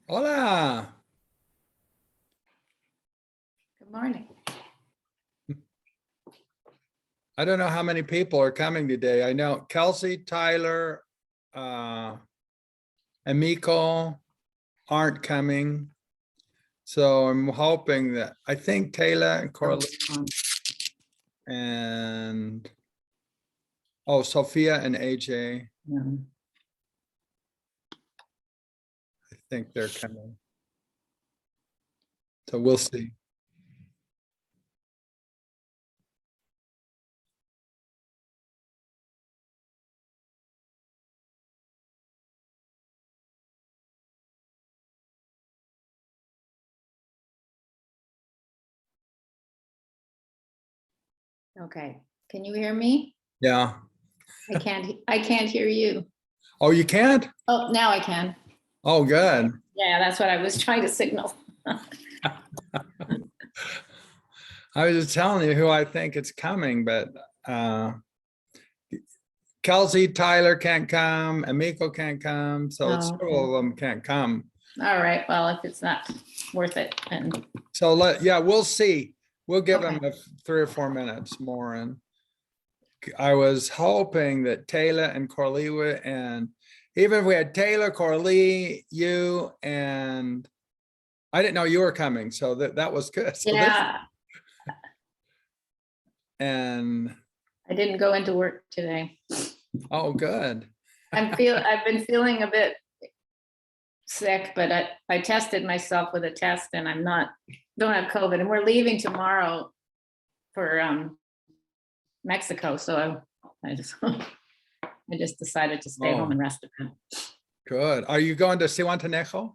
Hola. Good morning. I don't know how many people are coming today. I know Kelsey, Tyler, and Miko aren't coming. So I'm hoping that, I think Taylor and Coralie and, oh, Sophia and AJ, I think they're coming. So we'll see. Okay, can you hear me? Yeah. I can't hear you. Oh, you can't? Oh, now I can. Oh, good. Yeah, that's what I was trying to signal. I was just telling you who I think it's coming, but Kelsey, Tyler can't come, Amiko can't come, so Oh, several of them can't come. All right, well, if it's not worth it, and So yeah, we'll see. We'll give them Okay. 3 or 4 minutes more. And I was hoping that Taylor and Corley would, and even if we had Taylor, Corley, you, and I didn't know you were coming, so that was good. So yeah, and I didn't go into work today. oh, good. I've been feeling a bit sick, but I tested myself with a test and don't have COVID, and we're leaving tomorrow for Mexico, so I just decided to stay home and rest a bit. Good. Are you going to Cihuatanejo?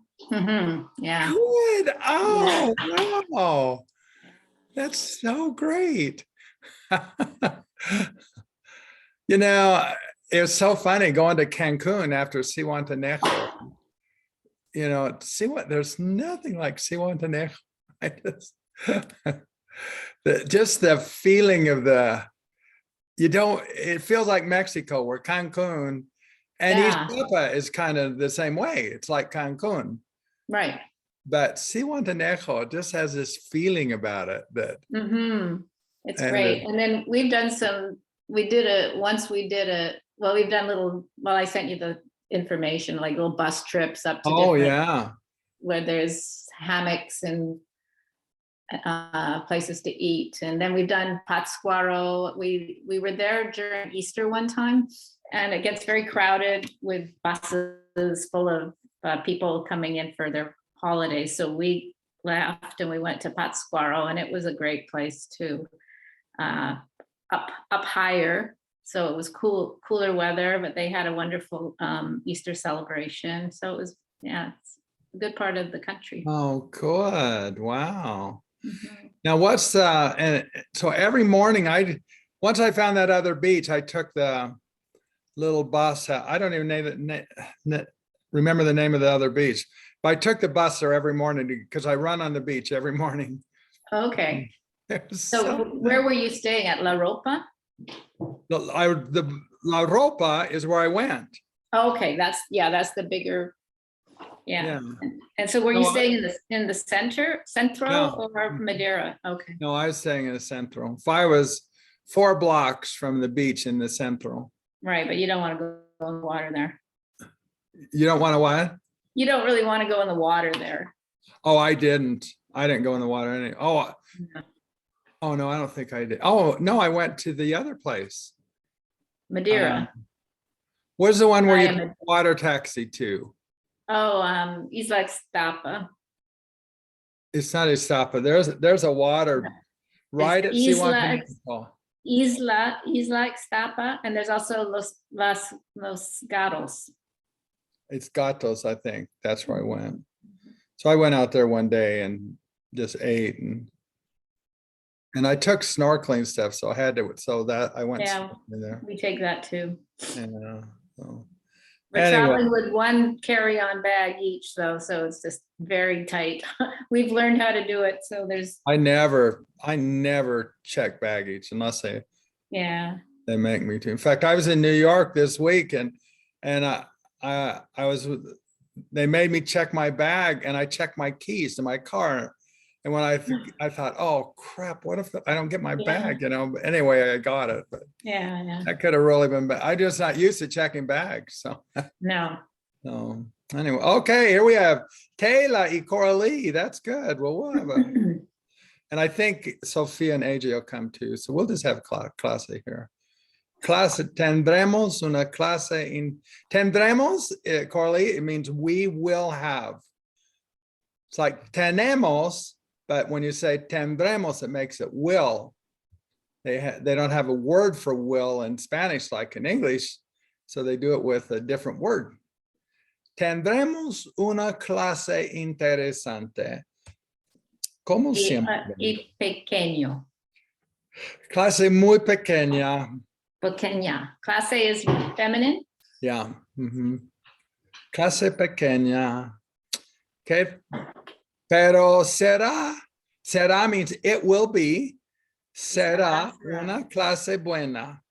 Yeah. Good. Oh, wow. That's so great. You know, it was so funny going to Cancun after Cihuatanejo. You know, there's nothing like Cihuatanejo. I just the feeling of it feels like Mexico, where Cancun and Yeah. Ixtapa is kind of the same way. It's like Cancun. Right. But Cihuatanejo just has this feeling about it that It's and great. And then we've done we've done I sent you the information, like little bus trips up to oh different, yeah. where there's hammocks and places to eat. And then we've done Pátzcuaro. We were there during Easter one time, and it gets very crowded with buses full of people coming in for their holidays. So we left and we went to Pátzcuaro, and it was a great place too. Up higher, so it was cooler weather, but they had a wonderful Easter celebration. So it was, it's a good part of the country. Oh, good. Wow. Now what's and so every morning once I found that other beach, I took the little bus. I don't even remember the name of the other beach, but I took the bus there every morning because I run on the beach every morning. Okay. So where were you staying at? La Ropa? The La Ropa is where I went. Okay, that's the bigger. Yeah. And so were you staying in the Centro or Madeira? Okay. No, I was staying in the Centro. I was 4 blocks from the beach in the Centro. Right, but you don't want to go in the water there. You don't want to what? You don't really want to go in the water there. Oh, I didn't go in the water. Oh no, I don't think I did. Oh no, I went to the other place. Madeira. Where's the one where you take water taxi to? Oh, Ahora. It's not Estapa. There's a water right at Cihuatanejo. Isla Ahora, and there's also Los Gatos. It's Gatos, I think. That's where I went. So I went out there one day and just ate and I took snorkeling stuff, so I had to. So that I went. Yeah, there. We take that too. Yeah. So. We're traveling with one carry-on bag each, though, so it's just very tight. We've learned how to do it, so there's. I never check baggage unless they make me to. In fact, I was in New York this week, and I was they made me check my bag, and I checked my keys to my car. And when I thought, oh crap, what if I don't get my bag? You know, but anyway, I got it. But Yeah. that could have really been bad. I'm just not used to checking bags. So No. so anyway, okay, here we have Kayla y Coralie. That's good. Well, we'll have a, and I think Sophia and AJ will come too. So we'll just have clase here. Clase, tendremos una clase in, tendremos, Coralie, it means we will have. It's like tenemos, but when you say tendremos, it makes it will. They don't have a word for will in Spanish like in English, so they do it with a different word. Tendremos una clase interesante. Como siempre. Y pequeño. Clase muy pequeña. Pequeña. Clase is feminine. Yeah. Clase pequeña. Okay. Pero será means it will be. Será una clase buena.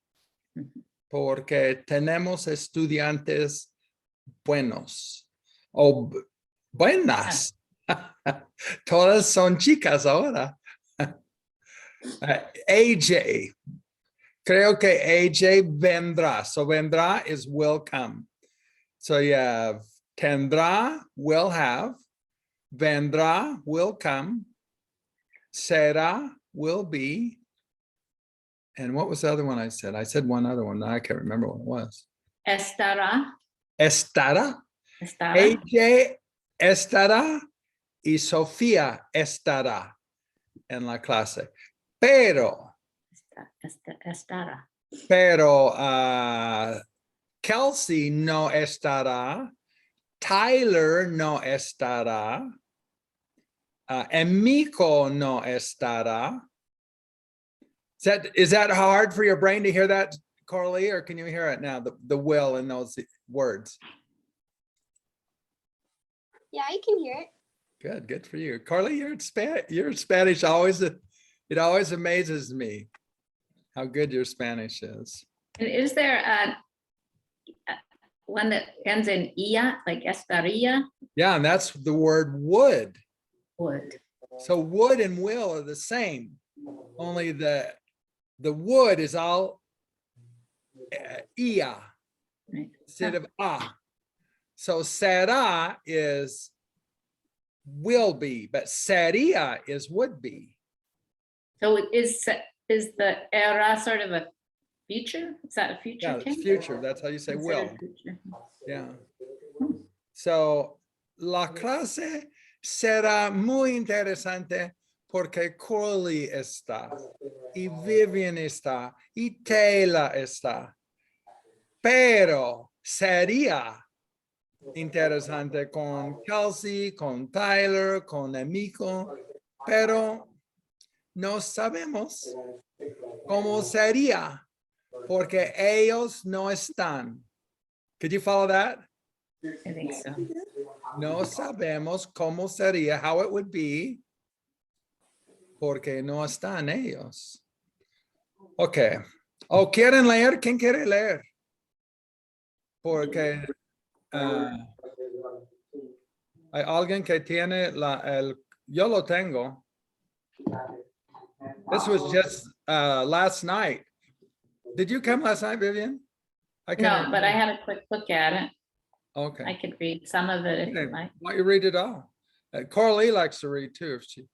Porque tenemos estudiantes buenos o buenas. Todas son chicas ahora. AJ. Creo que AJ vendrá. So vendrá is will come. So you have tendrá, will have. Vendrá, will come. Será, will be. And what was the other one I said? I said one other one. I can't remember what it was. Estará. Estará. Estará. AJ estará y Sofía estará en la clase. Pero Estará. Pero Kelsey no estará. Tyler no estará. Emiko no estará. Is that hard for your brain to hear that, Coralie, or can you hear it now, the will in those words? Yeah, I can hear it. Good for you. Carly, your Spanish always, it always amazes me how good your Spanish is. And is there one that ends in ia, like estaría? Yeah, and that's the word would. Would. So would and will are the same, only the would is all ia instead of a. So será is will be, but sería is would be. So is the era sort of a future? Is that a future? Yeah, it's tense? future. That's how you say will. Future. Yeah. So la clase será muy interesante porque Coralie está y Vivian está y Taylor está. Pero sería interesante con Kelsey, con Tyler, con Emiko, pero no sabemos cómo sería porque ellos no están. Could you follow that? I think so. No sabemos cómo sería, how it would be, porque no están ellos. Okay. ¿O quieren leer? ¿Quién quiere leer? Porque hay alguien que tiene yo lo tengo. This was just last night. Did you come last night, Vivian? No, but I had a quick look at it. Okay. I could read some of it if you like. Why don't you read it all? Coralie likes to read too. If she.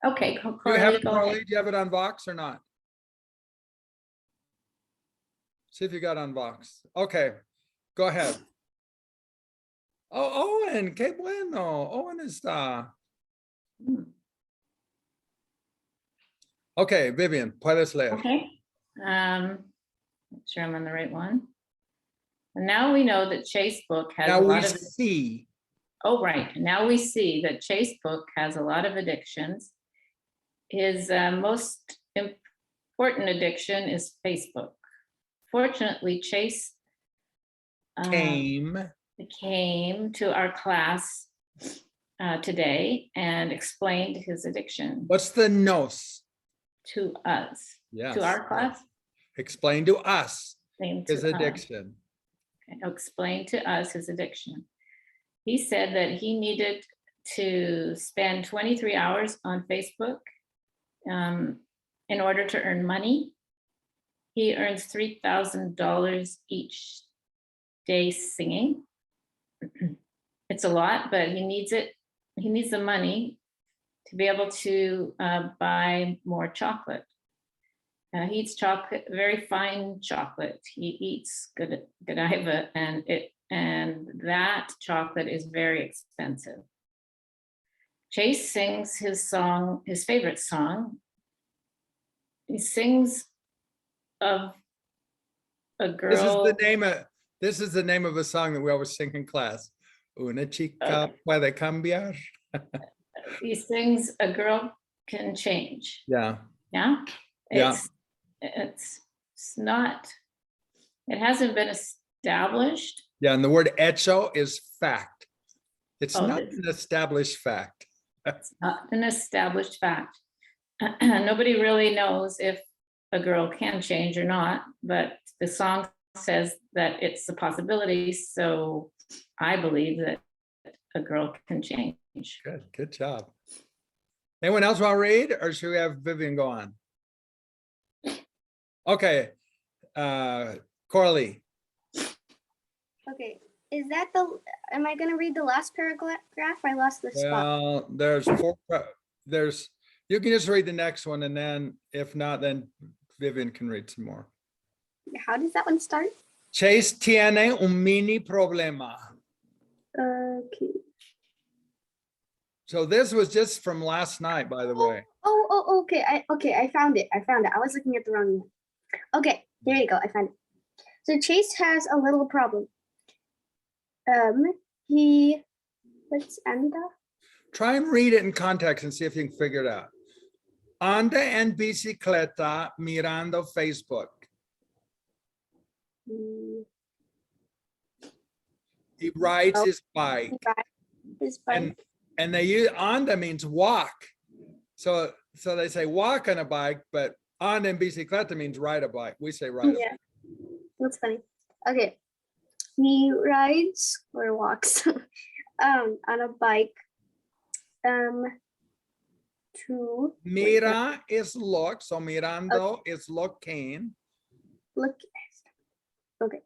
Okay, Do you have it, go Coralie? ahead. Do you have it on Vox or not? See if you got on Vox. Okay, go ahead. Oh, Owen, qué bueno. Owen está. Okay, Vivian, puedes leer. Okay. Make sure I'm on the right one. And now we know that Chase book has Now a we lot of. see. Oh, right. Now we see that Chase book has a lot of addictions. His most important addiction is Facebook. Fortunately, Chase Came came to our class today and explained his addiction What's the nos? to us, Yes. to our class. Explain to us Explain to his us. addiction. Okay, explain to us his addiction. he said that he needed to spend 23 hours on Facebook in order to earn money. He earns $3,000 each day singing. It's a lot, but he needs it. He needs the money to be able to buy more chocolate. He eats chocolate, very fine chocolate. He eats Godiva, and that chocolate is very expensive. Chase sings his song, his favorite song. He sings of a girl. This is the name of a song that we always sing in class. Una chica puede cambiar. He sings a girl can change. Yeah. Yeah. Yeah. It's not, it hasn't been established. Yeah, and the word hecho is fact. It's not this- an established fact. It's not an established fact. Nobody really knows if a girl can change or not, but the song says that it's a possibility. So I believe that a girl can change. Good job. Anyone else want to read, or should we have Vivian go on? Okay, Coralie. Okay, is that am I gonna read the last paragraph? I lost the spot. Well, there's four. You can just read the next one, and then if not, then Vivian can read some more. How does that one start? Chase tiene un mini problema. Okay. So this was just from last night, by the way. Okay. I found it. I was looking at the wrong one. Okay, there you go. I found it. So Chase has a little problem. What's anda? Try and read it in context and see if you can figure it out. Anda en bicicleta mirando Facebook. He rides his bike. His bike. And they use anda means walk. So they say walk on a bike, but anda en bicicleta means ride a bike. We say ride a bike. That's funny. Okay. He rides or walks on a bike to Mira is look, so mirando is looking. look. Okay.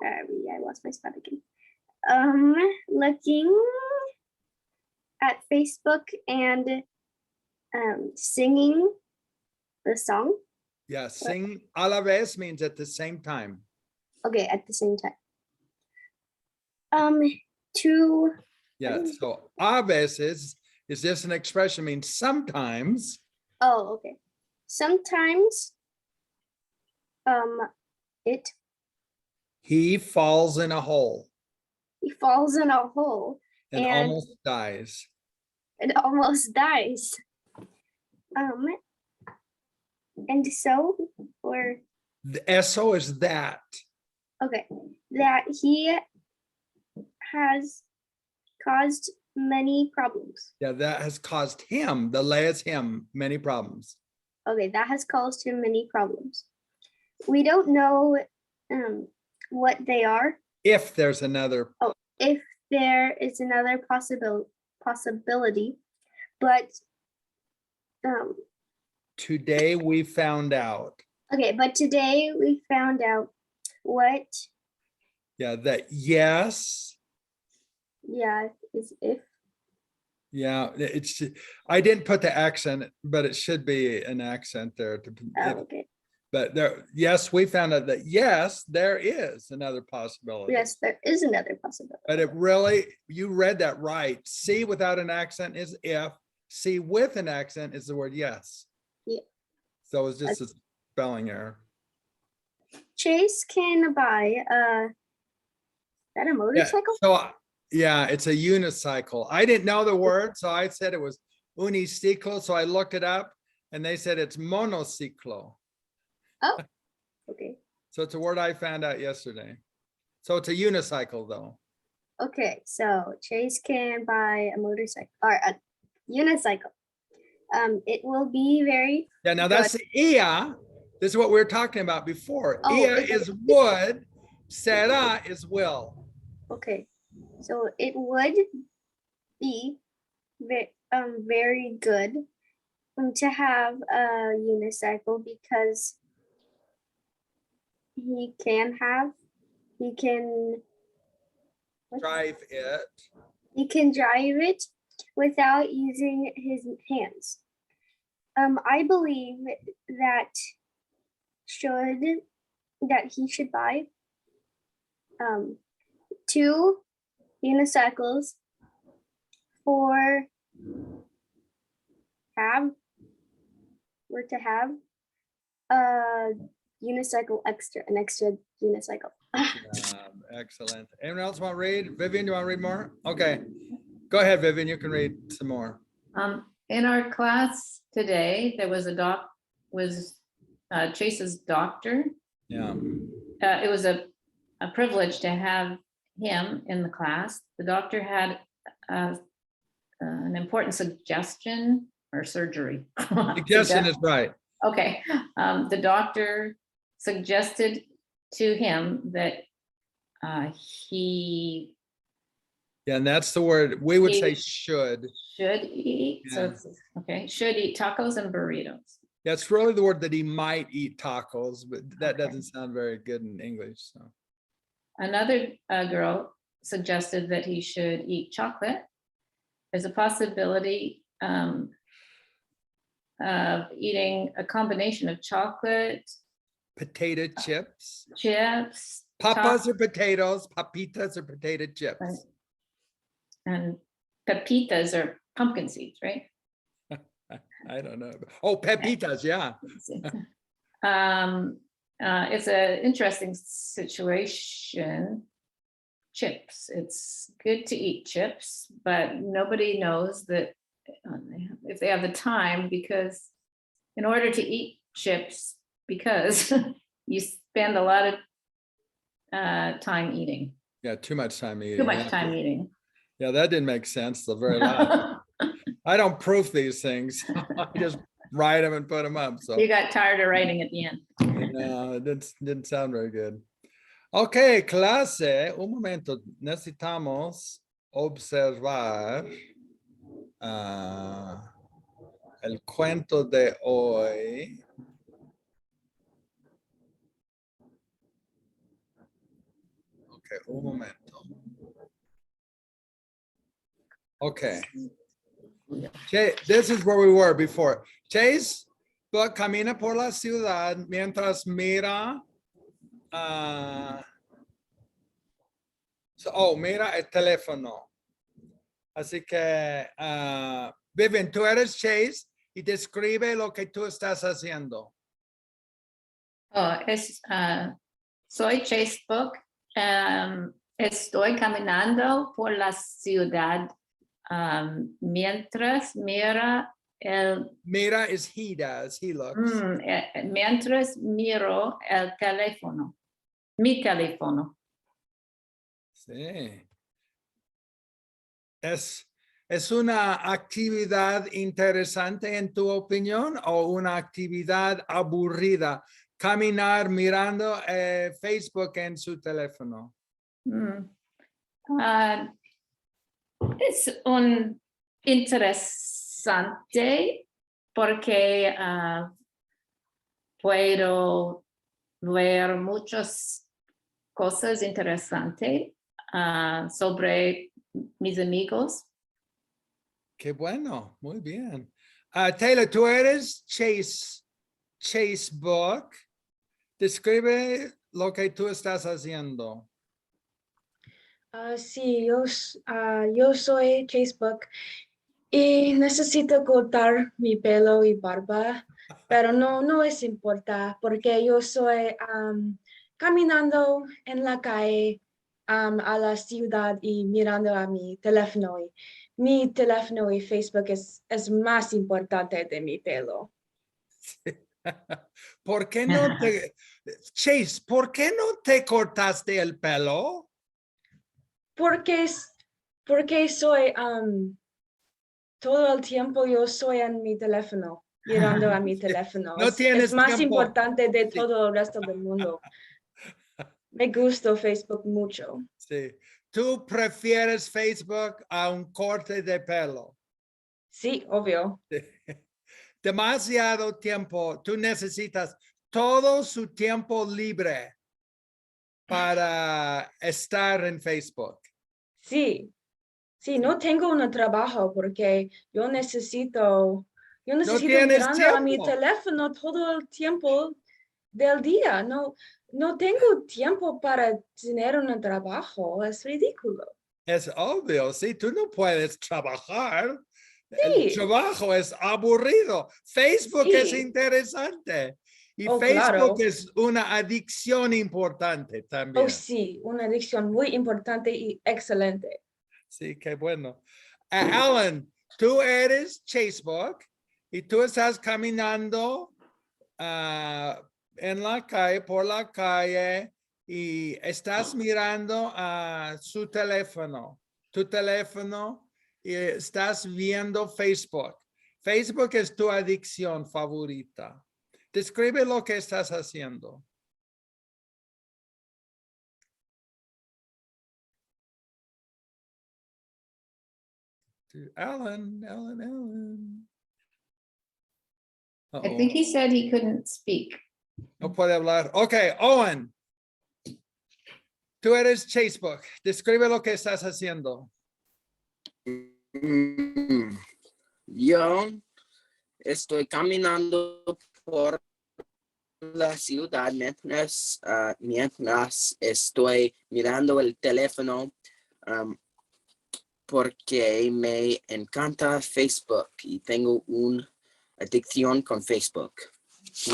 Sorry, I lost my spot again. Looking at Facebook and singing the song. Yeah, sing a la vez means at the same time. Okay, at the same time. To Yeah, so a veces is just an expression, means sometimes. oh, okay. Sometimes He falls in a hole he falls in a hole and and almost dies. it almost dies. And so, or The eso is that. okay, that he has caused many problems. Yeah, that has caused him, the le is him, many problems. Okay, that has caused him many problems. We don't know what they are. If there's another. If there is another possibility, but Today we found out. okay, but today we found out what Yeah, that yes. is if. Yeah, it's, I didn't put the accent, but it should be an accent there. Okay. But there, yes, we found out that yes, there is another possibility. Yes, there is another possibility. But it really, you read that right. C without an accent is if. C with an accent is the word yes. Yeah. So it's just a spelling error. Chase can buy that a motorcycle? Yeah, it's a unicycle. I didn't know the word, so I said it was uniciclo. So I looked it up and they said it's monociclo. Oh, okay. So it's a word I found out yesterday. So it's a unicycle though. Okay, so Chase can buy a motorcycle or a unicycle. It will be very Yeah, now that's the ia. This is what we were talking about before. Oh, Ia okay. is would, será is will. okay. So it would be very good to have a unicycle because he can Drive it. drive it without using his hands. I believe that he should buy 2 unicycles to have a unicycle an extra unicycle. Excellent. Anyone else want to read? Vivian, you want to read more? Okay. Go ahead, Vivian. You can read some more. In our class today, there was Chase's doctor. Yeah. It was a privilege to have him in the class. The doctor had an important suggestion or surgery. Suggestion is right. Okay. The doctor suggested to him that he Yeah, and that's the word we would say should. Should eat. Yeah. So it's, okay. Should eat tacos and burritos. That's really the word that he might eat tacos, but that Okay. doesn't sound very good in English. So Another girl suggested that he should eat chocolate. There's a possibility of eating a combination of chocolate, potato chips. chips, Papas are potatoes, papitas are potato chips. and pepitas are pumpkin seeds, right? I don't know. Oh, pepitas, yeah. It's an interesting situation. Chips. It's good to eat chips, but nobody knows that if they have the time, because in order to eat chips, because you spend a lot of time eating. Yeah, too much time eating. Too much time eating. Yeah, that didn't make sense. The very last. I don't proof these things. I just write them and put them up. So You got tired of writing at the end. no, it didn't sound very good. Okay, clase, un momento. Necesitamos observar el cuento de hoy. Okay, un momento. Okay. This is where we were before. Chase camina por la ciudad mientras mira. Mira el teléfono. Así que, Vivian, tú eres Chase y describe lo que tú estás haciendo. Soy Facebook. Estoy caminando por la ciudad mientras mira el... Mira is he does, he looks. Mientras miro el teléfono, mi teléfono. Sí. ¿Es una actividad interesante en tu opinión o una actividad aburrida? Caminar mirando Facebook en su teléfono. Es un interesante porque puedo ver muchas cosas interesantes sobre mis amigos. Qué bueno, muy bien. Taylor, tú eres Chase Book. Describe lo que tú estás haciendo. Sí, yo soy Facebook y necesito cortar mi pelo y barba, pero no es importante porque yo soy caminando en la calle a la ciudad y mirando a mi teléfono. Y mi teléfono y Facebook es más importante de mi pelo. ¿Por qué no Chase, ¿por qué no te cortaste el pelo? Porque soy todo el tiempo yo soy en mi teléfono, mirando a mi teléfono. No tienes es más tiempo. importante de Sí. todo el resto del mundo. Me gusta Facebook mucho. Sí, ¿Tú prefieres Facebook a un corte de pelo? Sí, obvio. Demasiado tiempo. Tú necesitas todo su tiempo libre para estar en Facebook. Sí, sí, no tengo un trabajo porque yo necesito tienes mirando a mi tiempo. teléfono todo el tiempo del día. No tengo tiempo para tener un trabajo. Es ridículo. Es obvio, sí, tú no puedes trabajar. El Sí, trabajo es aburrido. Facebook es sí. interesante. Y Oh, Facebook claro. es una adicción importante Oh, también. sí, una adicción muy importante y excelente. Sí, qué bueno. Alan, tú eres Facebook y tú estás caminando en la calle, por la calle, y estás mirando a su teléfono, tu teléfono, y estás viendo Facebook. Facebook es tu adicción favorita. Describe lo que estás haciendo. Alan. I think he said he couldn't speak. No puede hablar. Ok, Owen. Tú eres Facebook. Describe lo que estás haciendo. Yo estoy caminando por la ciudad mientras estoy mirando el teléfono porque me encanta Facebook y tengo una adicción con Facebook.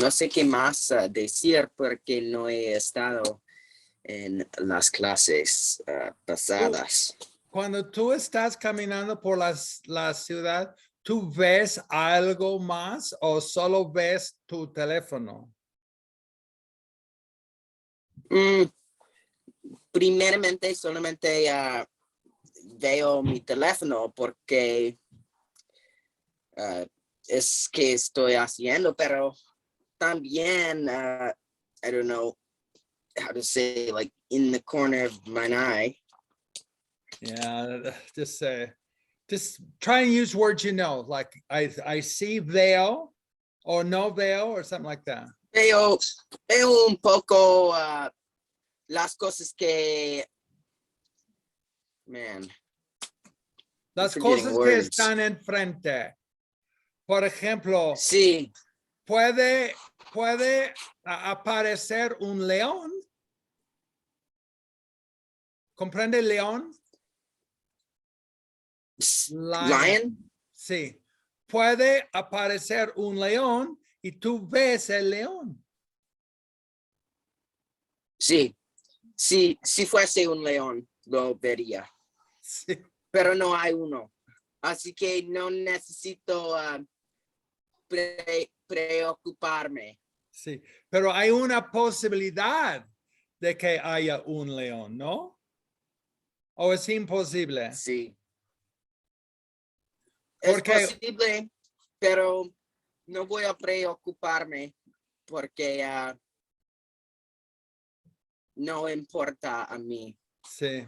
No sé qué más decir porque no he estado en las clases pasadas. Cuando tú estás caminando por la ciudad, ¿tú ves algo más o solo ves tu teléfono? Primeramente, solamente veo mi teléfono porque es que estoy haciendo, pero también, I don't know how to say, like in the corner of my eye. Yeah, just try and use words you know, like I see veo or no veo or something like that. Veo un poco las cosas que, man. Las forgetting cosas que words. están enfrente. Por ejemplo, Sí, puede aparecer un león. ¿Comprende león? lion. Sí. Puede aparecer un león y tú ves el león. Sí, sí, si fuese un león, lo vería. Sí. Pero no hay uno. Así que no necesito preocuparme. Sí, pero hay una posibilidad de que haya un león, ¿no? ¿O es imposible? Sí. Porque Es posible, pero no voy a preocuparme porque no importa a mí. sí.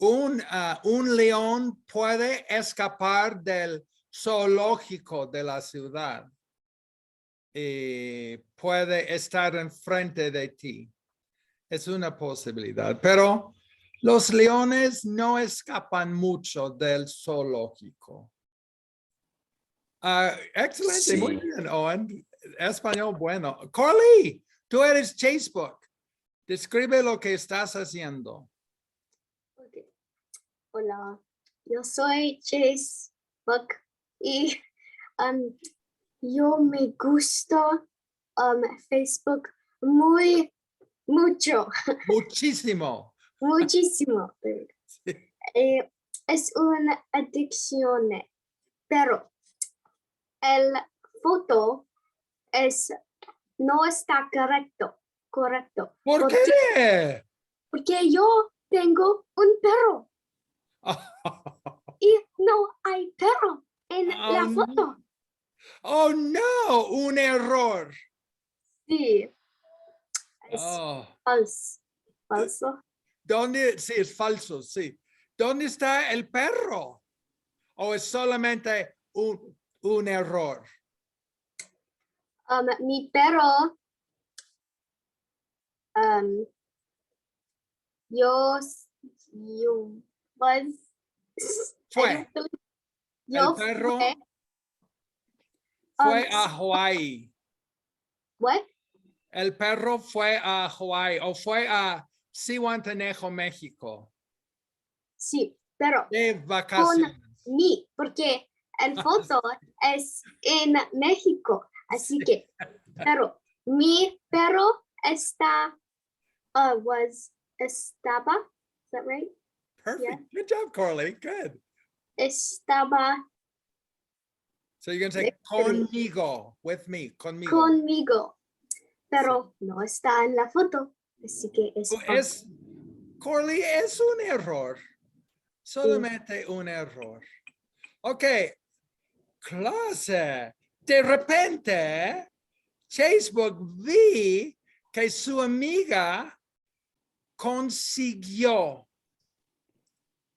Un león puede escapar del zoológico de la ciudad y puede estar enfrente de ti. Es una posibilidad, pero los leones no escapan mucho del zoológico. Excelente, Sí. muy bien, Owen. Español bueno. Carly, tú eres Facebook. Describe lo que estás haciendo. Okay. Hola, yo soy Facebook y yo me gusta Facebook mucho, Muchísimo. muchísimo. Es una adicción, pero el foto no está correcto. ¿Por qué? Porque yo tengo un perro y no hay perro en la foto. Oh, no, un error. Sí, es Oh. falso. ¿Dónde? Sí, es falso, sí. ¿Dónde está el perro? ¿O es solamente un error? Mi perro, yo was Fue. yo El perro fue, fue a Hawaii. what? El perro fue a Hawaii o fue a Zihuatanejo, México. Sí, pero De con vacaciones. mí, porque el foto es en México, así Sí. que, pero mi perro estaba, is that right? Perfect. Good job, Corley. Good. Estaba So you're going to say conmigo, with me, conmigo. conmigo, pero no está en la foto, así que es falso. Corley, es un error. Solamente un error. Ok. Clase. De repente, Facebook vi que su amiga consiguió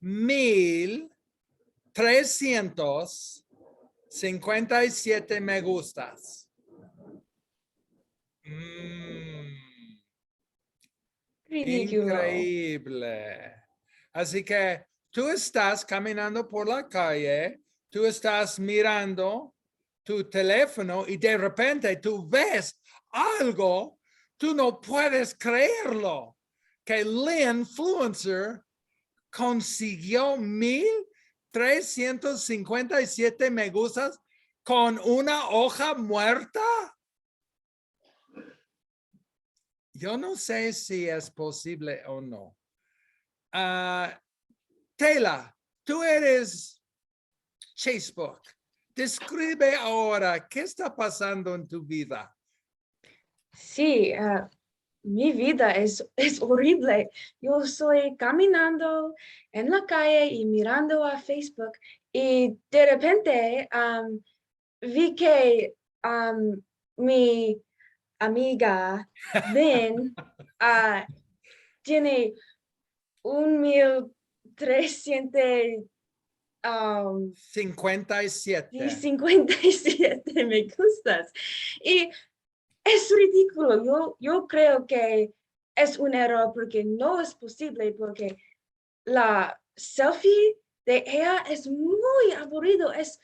1,357 me gustas. Ridículo. Increíble. Así que tú estás caminando por la calle, tú estás mirando tu teléfono y de repente tú ves algo, tú no puedes creerlo, que el influencer consiguió 1,357 me gustas con una hoja muerta. Yo no sé si es posible o no. Tela, tú eres Facebook. Describe ahora qué está pasando en tu vida. Sí, mi vida es horrible. Yo estoy caminando en la calle y mirando a Facebook y de repente vi que mi amiga Ben tiene 1,357 me gustas. Y es ridículo. Yo creo que es un error porque no es posible, porque la selfie de ella es muy aburrido. Es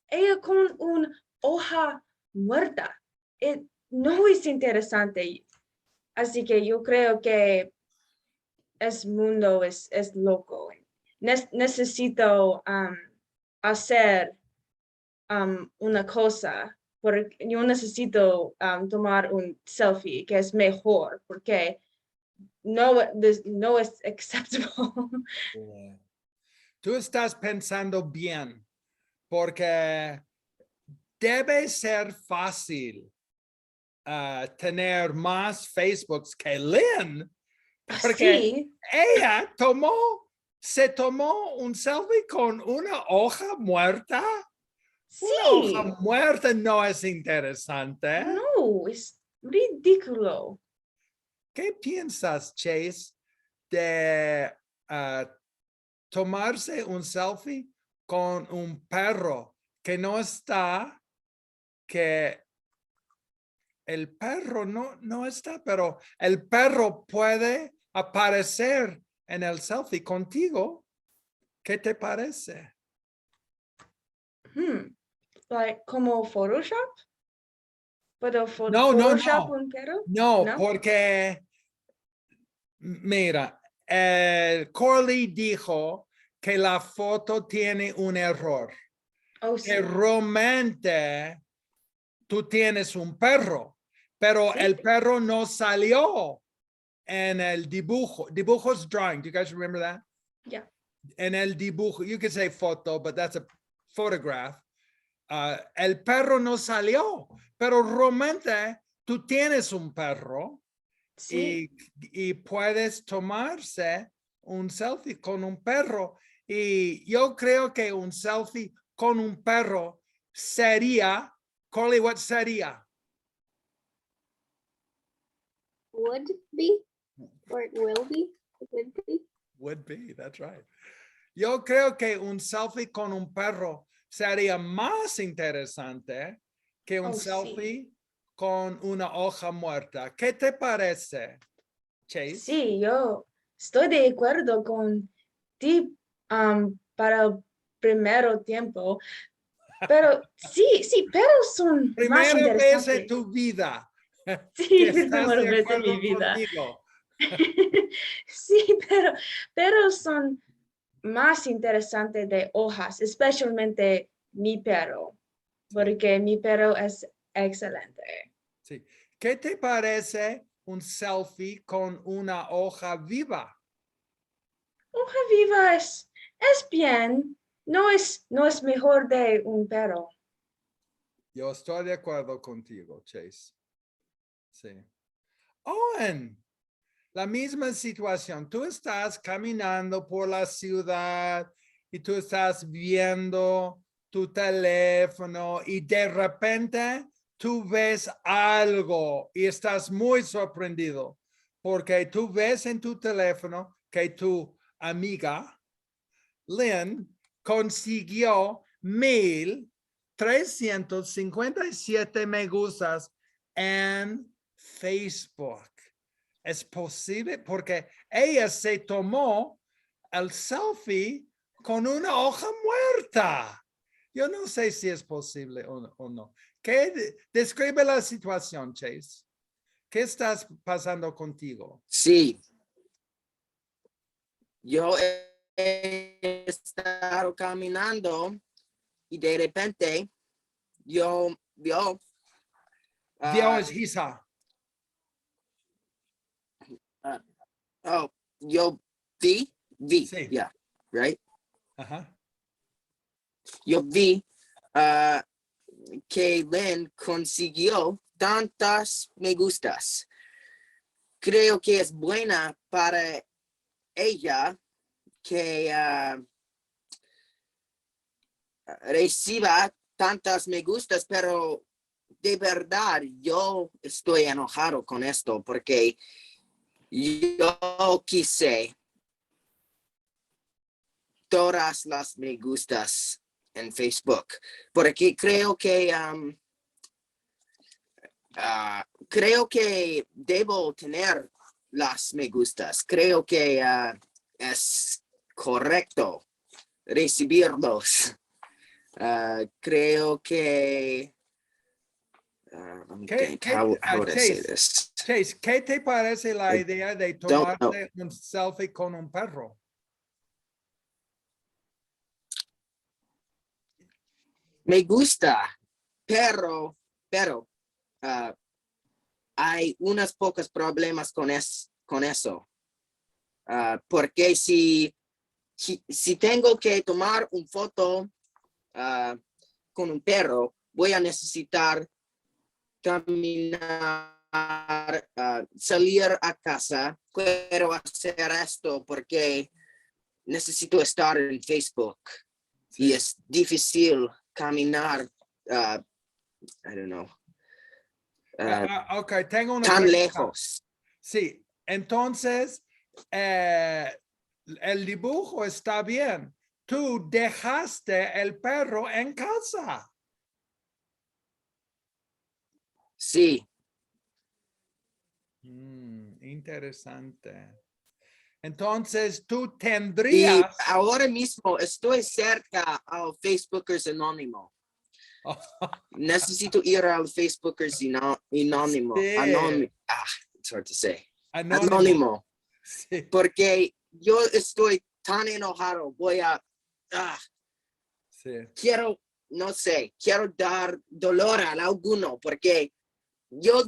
ella con una hoja muerta. No es interesante. Así que yo creo que mundo es loco. Necesito hacer una cosa, porque yo necesito tomar un selfie que es mejor, porque no es acceptable. Tú estás pensando bien, porque debe ser fácil tener más Facebooks que Lynn, porque Sí, ella se tomó un selfie con una hoja muerta. Una hoja sí, muerta no es interesante. no, es ridículo. ¿Qué piensas, Chase, de tomarse un selfie con un perro que no está, que el perro no está, pero el perro puede aparecer en el selfie contigo? ¿Qué te parece? Like, como Photoshop? ¿Puedo No, Photoshop un perro? no, ¿No? porque mira, Corley dijo que la foto tiene un error. Oh, sí. Que realmente tú tienes un perro, pero Sí. el perro no salió en el dibujo. Dibujos drawing. Do you guys remember that? Yeah. En el dibujo, you could say photo, but that's a photograph. El perro no salió, pero realmente tú tienes un perro. Sí. Y puedes tomarse un selfie con un perro. Y yo creo que un selfie con un perro sería, Corley, what sería? Would be or it will be. Would be, that's right. Yo creo que un selfie con un perro sería más interesante que un Oh, sí. selfie con una hoja muerta. ¿Qué te parece, Chase? Sí, yo estoy de acuerdo con ti para el primer tiempo, pero sí, pero son más Primera vez en interesantes. tu vida Sí, que es la estás primera de vez en mi acuerdo vida. conmigo. Sí, pero son más interesantes de hojas, especialmente mi perro, porque mi perro es excelente. Sí. ¿Qué te parece un selfie con una hoja viva? Hoja viva es bien, no es mejor de un perro. Yo estoy de acuerdo contigo, Chase. Sí. Owen, la misma situación. Tú estás caminando por la ciudad y tú estás viendo tu teléfono y de repente tú ves algo y estás muy sorprendido porque tú ves en tu teléfono que tu amiga Lynn consiguió 1,357 me gustas en Facebook. Es posible porque ella se tomó el selfie con una hoja muerta. Yo no sé si es posible o no. Describe la situación, Chase. ¿Qué estás pasando contigo? Sí, yo he estado caminando y de repente yo Vio ah, es Hisa. yo vi, Sí. yeah, right? Ajá. Yo vi que Lynn consiguió tantas me gustas. Creo que es buena para ella que reciba tantas me gustas, pero de verdad yo estoy enojado con esto porque yo quise todas las me gustas en Facebook, porque creo que debo tener las me gustas. Creo que es correcto recibirlos. Creo que let me think. How would I say this? Chase, ¿qué te parece la I idea de don't know. tomarte un selfie con un perro? Me gusta, pero hay unos pocos problemas con eso. Porque si tengo que tomar una foto con un perro, voy a necesitar caminar, salir a casa. Quiero hacer esto porque necesito estar en Facebook. Sí. Y es difícil caminar, I don't know, Ok, tengo una tan pregunta. lejos. Sí, entonces el dibujo está bien. Tú dejaste el perro en casa. Sí, Interesante. Entonces tú y tendrías. ahora mismo estoy cerca a Facebookers anónimo. Necesito ir al Facebookers anónimo. Sí, It's hard to say. anónimo. Anónimo. Sí. Porque yo estoy tan enojado. Sí. Quiero, no sé, quiero dar dolor a alguno porque yo,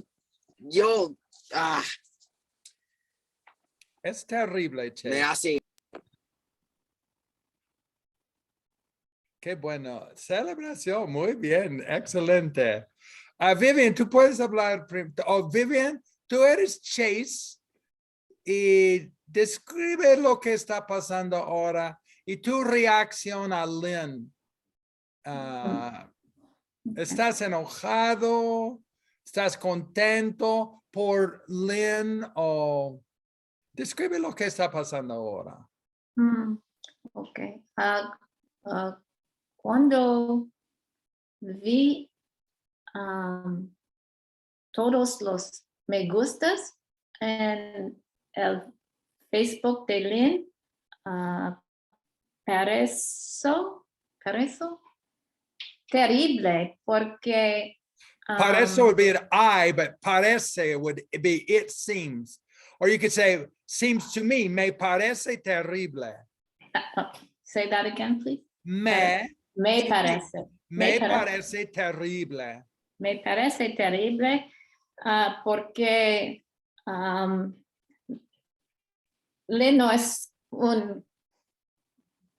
Es terrible, Che. me hace. Qué bueno. Celebración. Muy bien. Excelente. Vivian, tú puedes hablar. Vivian, tú eres Chase y describe lo que está pasando ahora y tu reacción a Lynn. ¿Estás enojado? ¿Estás contento por Lynn o Describe lo que está pasando ahora. Ok. Cuando vi todos los me gustas en el Facebook de Lynn, pareció terrible porque Parece would be an I, but parece would be it seems. Or you could say, seems to me, me parece terrible. say that again, please. Me Parece. parece terrible. Me parece terrible porque Lynn no es un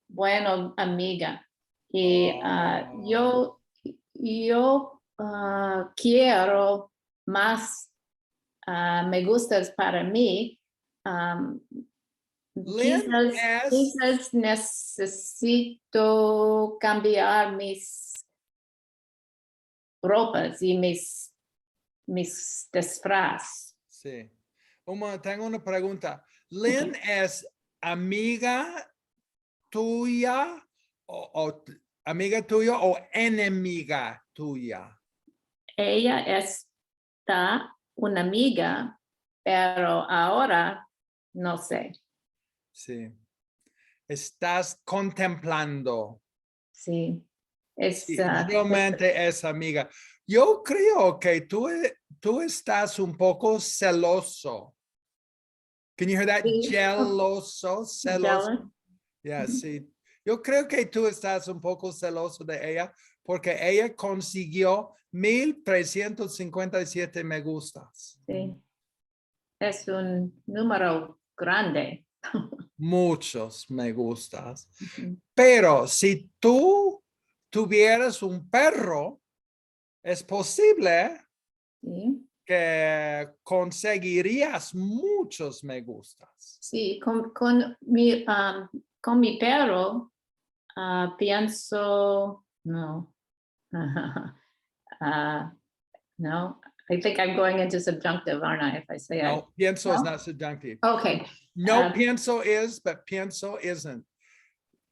bueno amiga y yo quiero más me gustas para mí. Lynn Quizás necesito cambiar mis ropas y mis disfraz. Sí. Tengo una pregunta. Lynn es amiga tuya o amiga tuya o enemiga tuya. Ella está una amiga, pero ahora no sé. Sí. Estás contemplando. Sí. Sí, realmente es amiga. Yo creo que tú estás un poco celoso. Can you hear that? Sí. Celoso. Jealous. Yeah, sí. Yo creo que tú estás un poco celoso de ella porque ella consiguió 1,357 me gustas. Sí. Es un número grande. Muchos me gustas. Pero si tú tuvieras un perro, es posible Sí. que conseguirías muchos me gustas. Sí, con mi perro pienso, no. No, I think I'm going into subjunctive, aren't I, if I say No, pienso is No? not subjunctive. Okay. No, pienso is, but pienso isn't.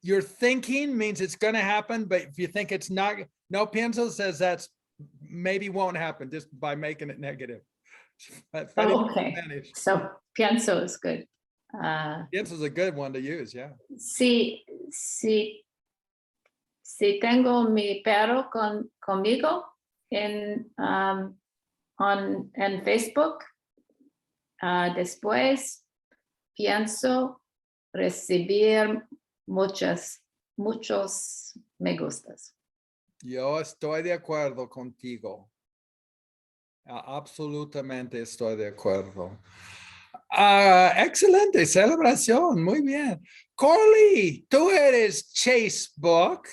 You're thinking means it's going to happen, but if you think it's not, no, pienso says that's maybe won't happen just by making it negative. Okay. So pienso is good. Pienso is a good one to use, yeah. Si tengo mi perro conmigo en Facebook, después pienso recibir muchos me gustas. Yo estoy de acuerdo contigo. Absolutamente estoy de acuerdo. Excelente celebración, muy bien. Corley, tú eres Chasebook.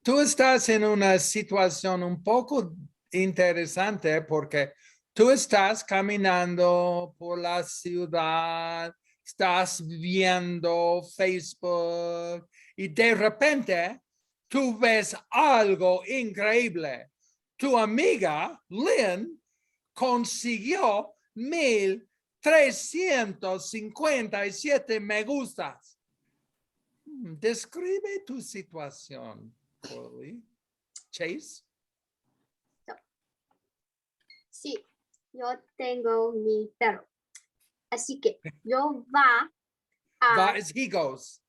Tú estás en una situación un poco interesante porque tú estás caminando por la ciudad, estás viendo Facebook y de repente tú ves algo increíble. Tu amiga Lynn consiguió 1,357 me gustas. Describe tu situación, Corley. Chase. Sí, yo tengo mi perro. Así que yo va a... as he goes.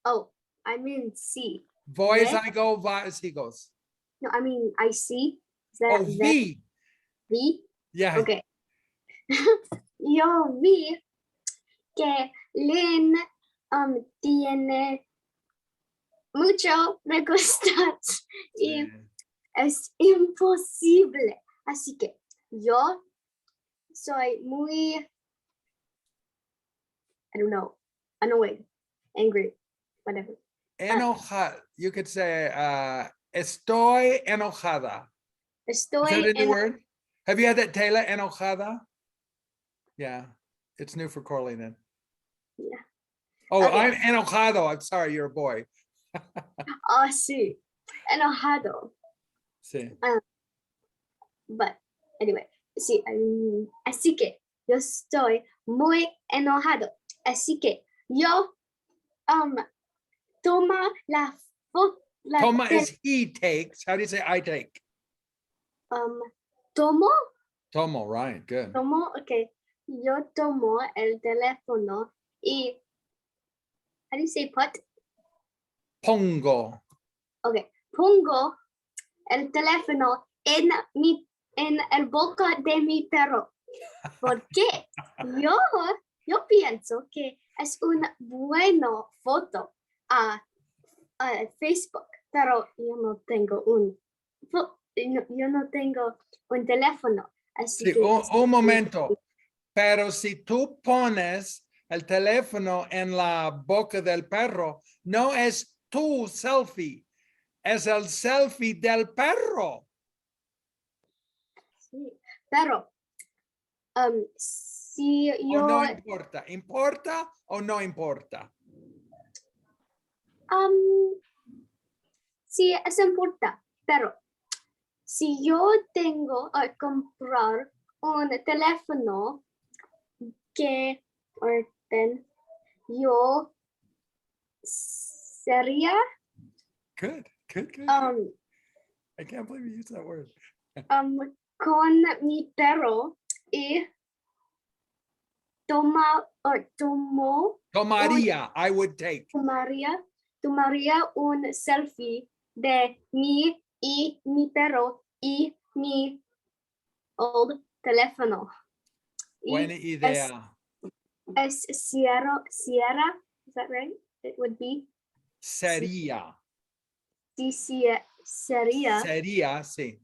Oh, I mean see. Voy as Ve- I go, va as he goes. No, I mean I see. Is that Oh, vi. vi? Yeah. Okay. Yo vi que Lynn tiene mucho me gustas y es imposible. Así que yo soy muy, I don't know, annoyed, angry, whatever. Enojada. You could say, estoy enojada. Is that Estoy a new word? Have you had that, Taylor? Enojada? Yeah. It's new for Corley then. Yeah. Oh, Okay. I'm enojado. I'm sorry, you're a boy. Oh, sí, enojado. Sí. But anyway, sí, así que yo estoy muy enojado Así que yo toma la foto. Toma is he takes. How do you say I take? Tomo, Right, good. okay. Yo tomo el teléfono y, how do you say put? Pongo. Okay, pongo el teléfono en el boca de mi perro. Porque yo pienso que es una buena foto a Facebook, pero yo no tengo un teléfono. Así Sí, que un momento. Pero si tú pones el teléfono en la boca del perro, no es tu selfie, es el selfie del perro. sí, pero si O yo no importa. ¿Importa o no importa? sí es importante, pero si yo tengo que comprar un teléfono que yo sería Good. I can't believe you used that word. con mi perro y Tomaría, I would take. tomaría un selfie de mí y mi perro y mi old teléfono. Buena idea. Es Sierra, is that right? It would be. Sería. Sí, sería Sí.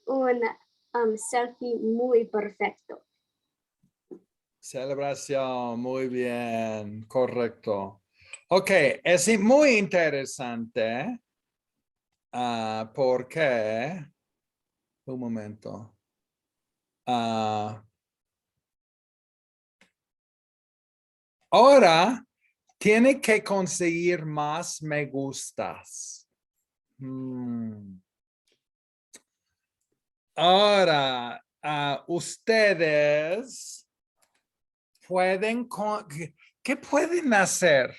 un selfie muy perfecto. Celebración, muy bien, correcto. Ok, es muy interesante porque, un momento. Ahora tiene que conseguir más me gustas. Ahora, ustedes pueden, ¿qué pueden hacer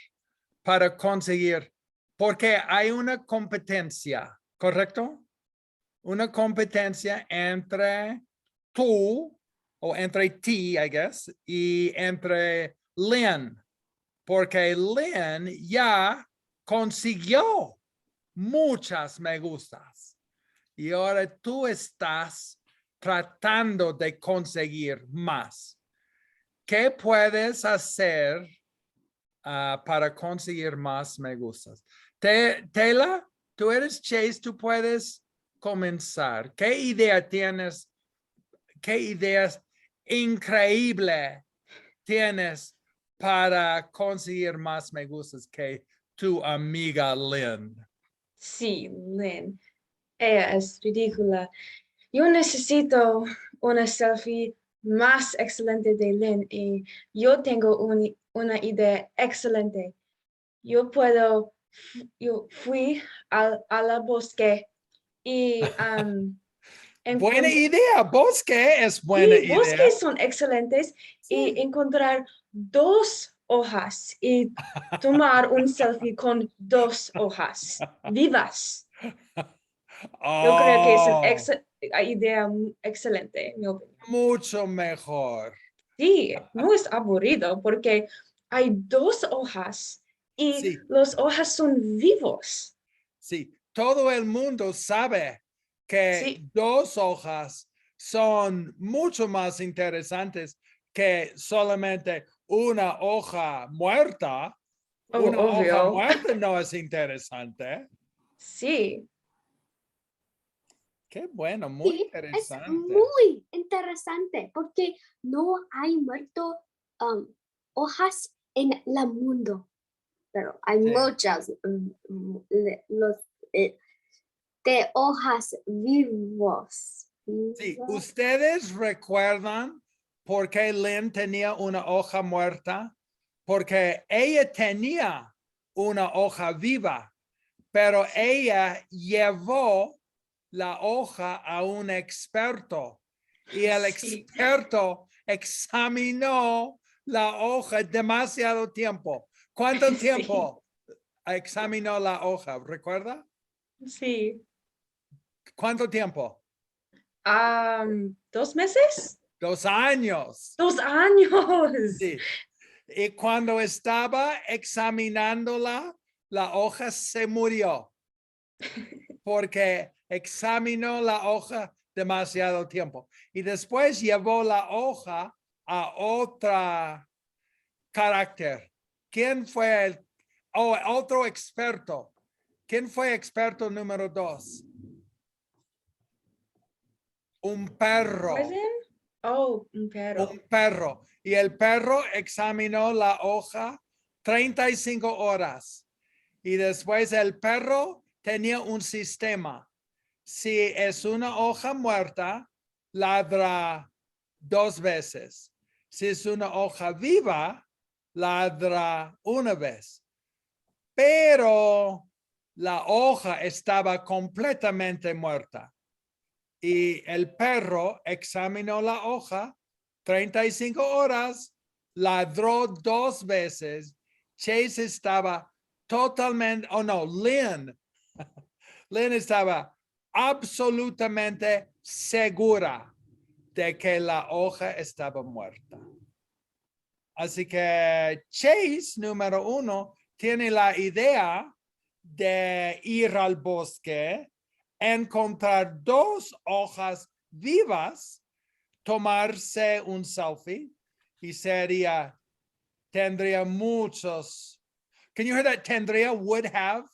para conseguir? Porque hay una competencia, ¿correcto? Una competencia entre tú o entre ti, I guess, y entre Lynn, porque Lynn ya consiguió muchas me gustas y ahora tú estás tratando de conseguir más. ¿Qué puedes hacer para conseguir más me gustas? Tela, tú eres Chase, tú puedes comenzar. ¿Qué idea tienes? ¿Qué ideas increíbles tienes para conseguir más me gustas que tu amiga Lynn? Sí, Lynn. Ella es ridícula. Yo necesito una selfie más excelente de Lynn y yo tengo una idea excelente. Yo fui a la bosque y Buena idea, bosque es buena idea. bosques son excelentes y encontrar 2 hojas y tomar un selfie con 2 hojas vivas. Yo creo que es una idea excelente, en mi opinión. Mucho mejor. Sí, no es aburrido porque hay 2 hojas y Sí. las hojas son vivos. Sí, todo el mundo sabe que Sí. 2 hojas son mucho más interesantes que solamente una hoja muerta. Una hoja Obvio. muerta no es interesante. Sí. Qué bueno, muy Sí, interesante. es muy interesante porque no hay muerto hojas en el mundo, pero hay muchas de hojas vivos. Sí, ¿ustedes recuerdan por qué Lynn tenía una hoja muerta? Porque ella tenía una hoja viva, pero ella llevó la hoja a un experto y el Sí. experto examinó la hoja demasiado tiempo. ¿Cuánto Sí. tiempo examinó la hoja? ¿Recuerda? Sí. ¿Cuánto tiempo? 2 meses. 2 años. 2 años. Sí. Y cuando estaba examinándola, la hoja se murió porque examinó la hoja demasiado tiempo. Y después llevó la hoja a otra carácter. ¿Quién fue el otro experto? ¿Quién fue experto número 2? Un perro. Poison? Oh, un perro. Un perro. Y el perro examinó la hoja 35 horas. Y después el perro tenía un sistema. Si es una hoja muerta, ladra 2 veces. Si es una hoja viva, ladra 1 vez. Pero la hoja estaba completamente muerta. Y el perro examinó la hoja 35 horas, ladró 2 veces. Chase estaba totalmente, Lynn estaba absolutamente segura de que la hoja estaba muerta. Así que Chase, número 1, tiene la idea de ir al bosque, encontrar 2 hojas vivas, tomarse un selfie y tendría muchos. Can you hear that? Would have.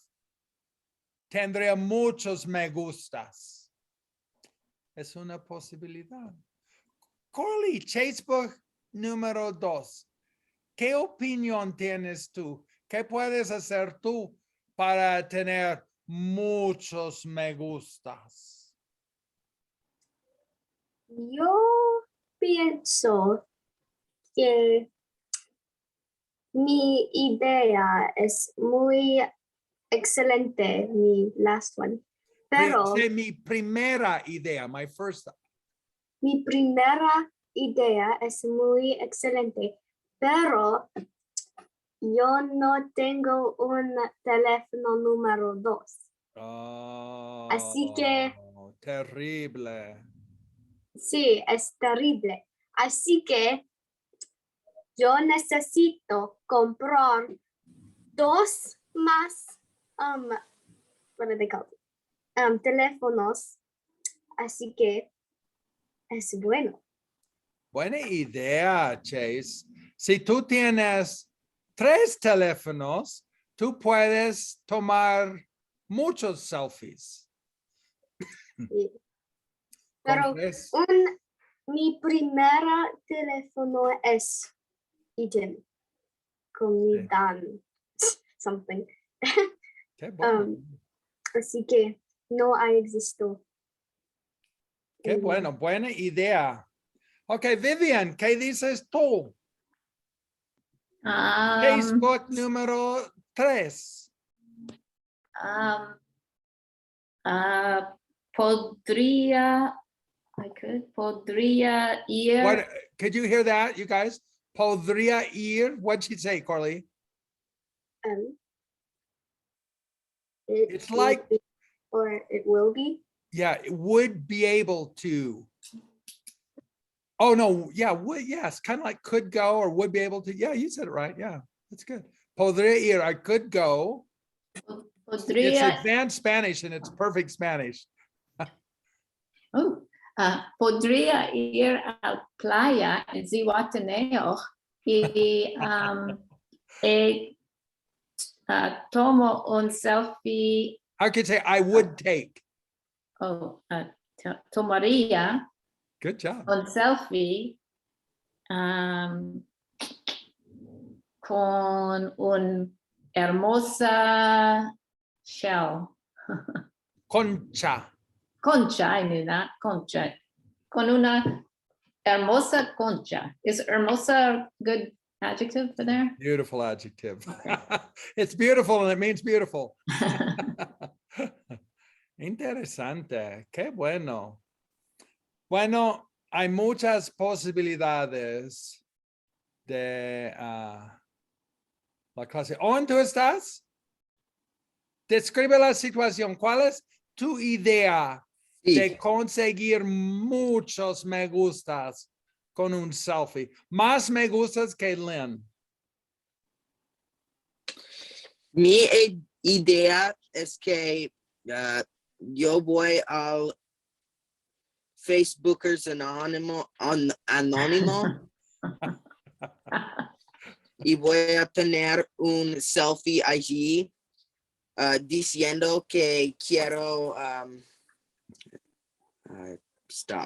Tendría muchos me gustas. Es una posibilidad. Corley, Facebook número 2. ¿Qué opinión tienes tú? ¿Qué puedes hacer tú para tener muchos me gustas? Yo pienso que mi idea es muy excelente, mi last one, pero Mi primera idea, my first. mi primera idea es muy excelente, pero yo no tengo un teléfono número 2. Así que terrible. sí, es terrible. Así que yo necesito comprar 2 más, what are they called? Teléfonos. Así que es bueno. Buena idea, Chase. Si tú tienes 3 teléfonos, tú puedes tomar muchos selfies. Sí. Pero Con 3. mi primera teléfono es idem. Comidan. Something. Qué bueno. Así que no hay existo. Qué bueno, buena idea. Ok, Vivian, ¿qué dices tú? Facebook número 3. Podría ir. What, could you hear that, you guys? Podría ir. What'd she say, Carly? It's like, or it will be. yeah, it would be able to. Oh, no, yeah, would, yes, kind of like could go or would be able to. Yeah, you said it right. Yeah, that's good. Podría ir, I could go. It's Podría, advanced Spanish and it's perfect Spanish. podría ir a la playa en Zihuatanejo y tomo un selfie. I could say I would take. Tomaría Good job. un selfie con un hermosa shell. Concha. Concha, I knew that, concha. Con una hermosa concha. Is hermosa a good adjective for there? Beautiful adjective. It's beautiful and it means beautiful. Interesante. Qué bueno. Bueno, hay muchas posibilidades de la clase. ¿Dónde tú estás? Describe la situación. ¿Cuál es tu idea Sí. de conseguir muchos me gustas con un selfie? Más me gustas que Lynn. Mi idea es que yo voy al Facebookers anónimo y voy a tener un selfie allí diciendo que quiero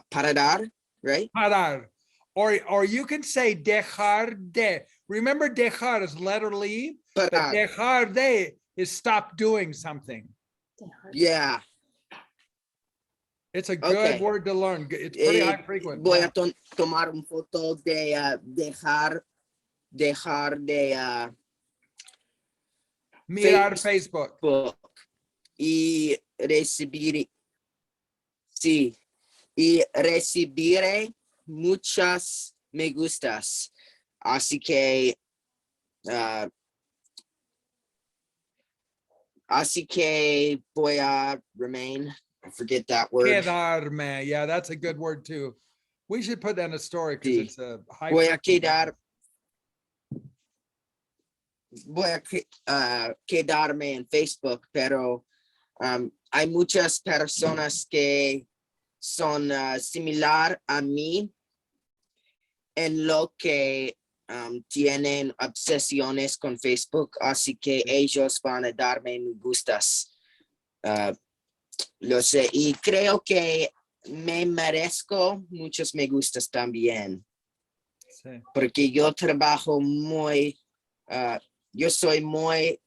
parar, right? Parar. Or you can say dejar de. Remember, dejar is let or leave, but Parar. dejar de is stop doing something. Yeah. It's a good Okay. word to learn. It's pretty high frequent. Voy Yeah. a tomar una foto de dejar de Mirar Facebook. y recibir, sí, y recibiré muchas me gustas. Así que voy a remain. I forget that word. Quedarme. Yeah, that's a good word too. We should put that in a story because Sí. it's a high. Voy a frequent word. quedarme en Facebook, pero hay muchas personas que son similar a mí en lo que tienen obsesiones con Facebook, así que ellos van a darme me gustas. Lo sé, y creo que me merezco muchos me gustas también, Sí. porque yo trabajo muy, yo soy muy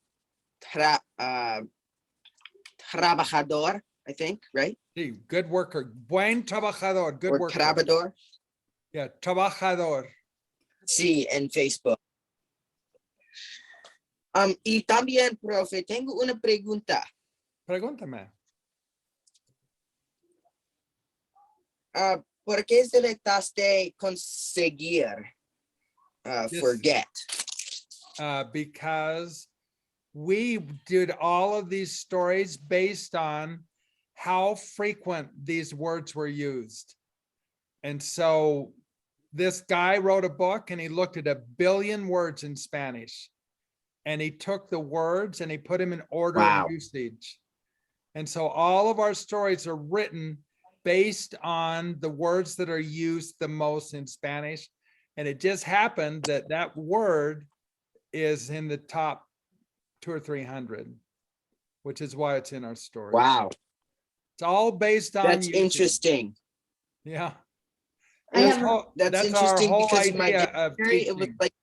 trabajador, I think, right? Sí, good worker. Buen trabajador. Good Or worker. trabajador. Yeah, trabajador. Sí, en Facebook. Y también, profe, tengo una pregunta. Pregúntame. ¿Por qué selectaste conseguir? Yes. Forget. Because we did all of these stories based on how frequent these words were used. And so this guy wrote a book and he looked at 1 billion words in Spanish. And he took the words and he put them in order Wow. of usage. And so all of our stories are written based on the words that are used the most in Spanish. And it just happened that that word is in the top 200 or 300, which is why it's in our story. Wow. It's all based on That's usage. interesting. Yeah. I That's, have- all, That's our interesting whole because my idea of dictionary, it was teaching. like